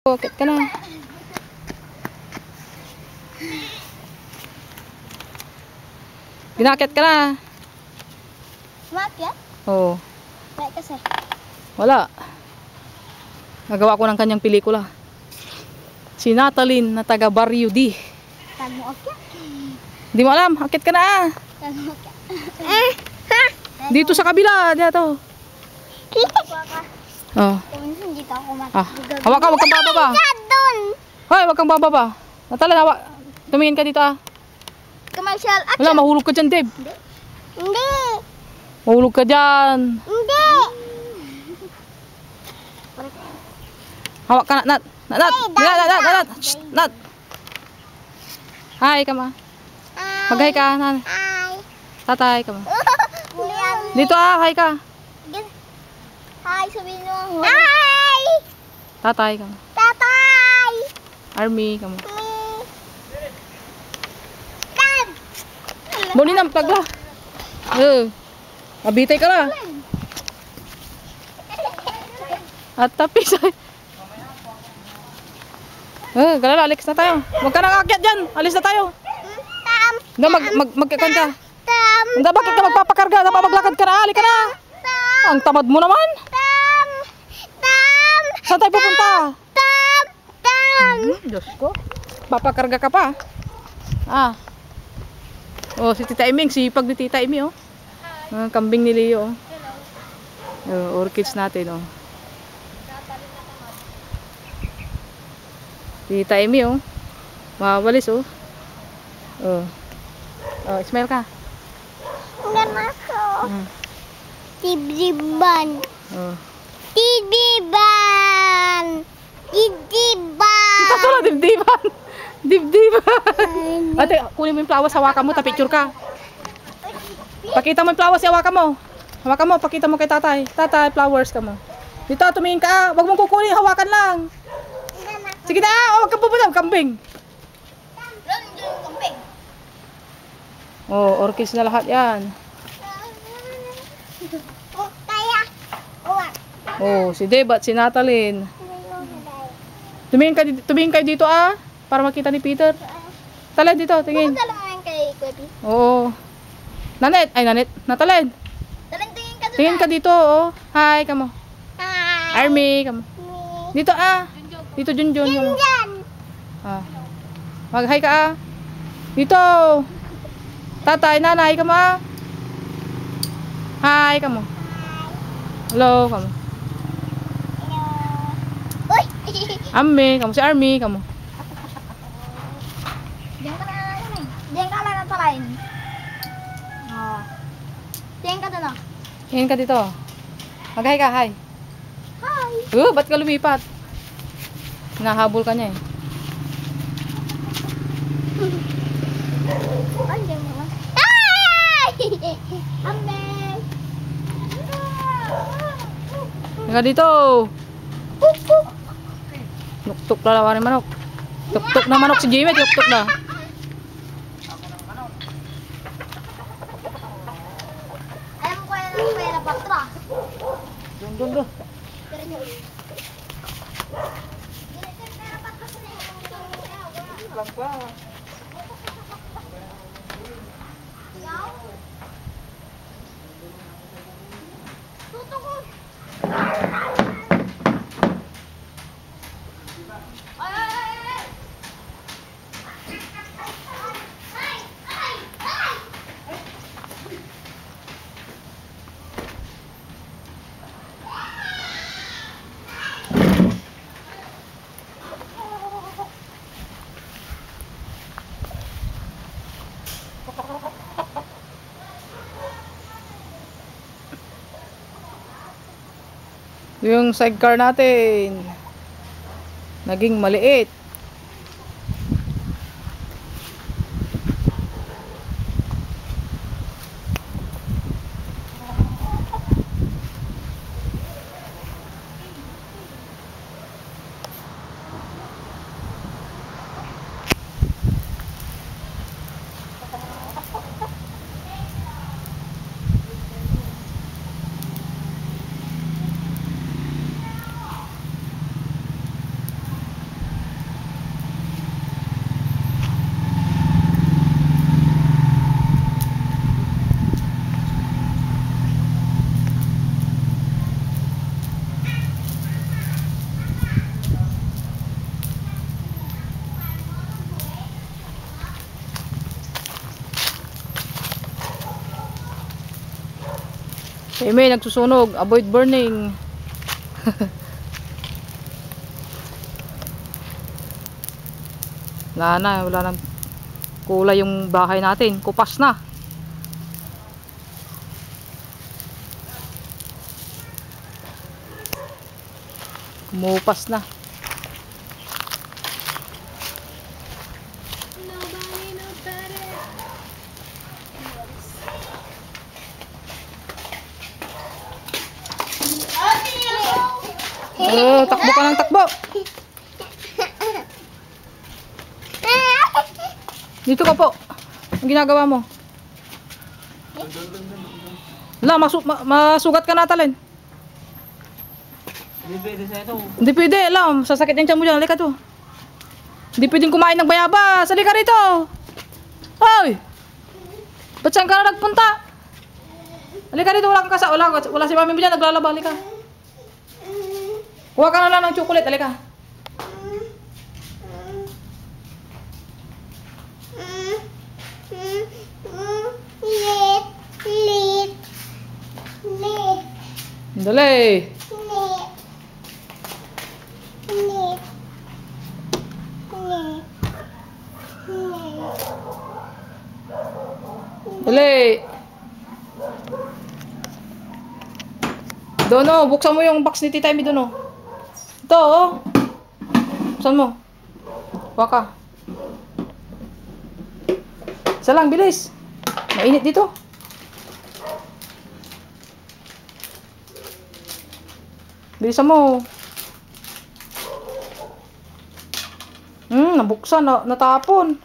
Bakit ka na? Ginakit ka na. Umakyat? Oo. Bakit kasi? Wala. Nagawa ko ng kanyang pelikula. Si Natalie na taga Barrio D. Saan mo akyat? Di mo alam, akit ka na. Saan mo akyat? Dito sa kabila, dito. Oh. Kung dito ako Ah, hawak ka, wag kang bababa. doon! Hoy, wag kang bababa. Natalie, hawak. Tumingin ka dito ah. Commercial action! Wala, mahulog ka dyan, Dave. Hindi! Mahulog ka dyan. Hindi! Hawak ka na, Nat. Nat. Shh, Nat. Hi, kama. Mag-hi ka, Nan. Hi! Tatay, kama. Kuya, Dito ah, hi ka. hi, sabihin mo. Hi! Tatay, kama. Tatay! Army, kama. Dad! Muli na, pagla. Mabitay ka na. At tapis ay. Galala, alis na tayo. Huwag ka nang aakyat dyan. Alis na tayo. Hindi, magkakan ka. Hindi, bakit ka magpapakarga? Dapat maglakad ka na. Alik ka na. Ang tamad mo naman. Saan tayo pupunta? Diyos ko. Papakarga ka pa. Ah. Oh, si Tita Iming. Sipag ni Tita Iming, oh. Kambing ni Leo, oh. Orchids natin, oh. Tita Iming, oh. Mawalis, oh. Oh. Oh, smile ka. Ganun ako. Dibdiban. Oh. Dibdiban. Dibdiban. Ito sila, dibdiban. Dibdiban. Ate, kunin mo yung flowers, hawakan mo, tapicture ka. Pakita mo yung flowers, hawakan mo. Hawakan mo, pakita mo kay tatay. Tatay, flowers ka mo. Dito, tumingin ka. Huwag mong kukunin, hawakan lang. Sige na, huwag kang pupunta, kambing. Oh, orchids na lahat yan. Oh, si Dave at si Natalie. Tumingin kayo dito ah, para makita ni Peter. Tala dito, tingin. Oo. Nanet, Natalie. Tingin ka dito, oh. Hi, kamo. Hi. Army, kamo. Dito ah. Dito Junjun. Ah. Mag-hi ka ah. Dito. Tatay, nanay, kamo ah. Hi, kamo. Hello, kamo. Uy! Ami, kamo si Army, kamo. Diyan ka lang natalain. Diyan ka doon. Tingin ka dito. Mag-hi ka, hi. Hi! Ba't ka lumipat? Hinahabol ka niya eh. Ay, diyan mo lang. Hi! Ambe! Tingin ka dito. Nuktok na lawan ng manok. Tuktok na manok si Jimmy, tuktok na. Alam ko yan ang pera patra. Dun. Yung sidecar natin naging maliit. May nagsusunog. Avoid burning. Wala nang kulay yung bahay natin. Kupas na. Kumupas na. Nobody knows better. Takbo ka ng takbo. Dito ka po. Ang ginagawa mo? Wala, masugat ka na talin. Hindi pwede sa ito. Hindi pwede, alam. Sasakit yung tiyan mo dyan. Halika to. Hindi pwedeng kumain ng bayabas. Halika rito. Hoy! Ba't saan ka na nagpunta? Halika rito. Wala kang wala si mami mo dyan. Naglalaba. Halika. Kuha ka na lang ng chocolate. Halika. Dali. Dali. Doon oh, buksan mo yung box ni Tita Amy doon oh. Ito oh. Buksan mo. Kuha ka. Isa lang, bilis. Mainit dito. Bilisan mo. Nabuksan, natapon.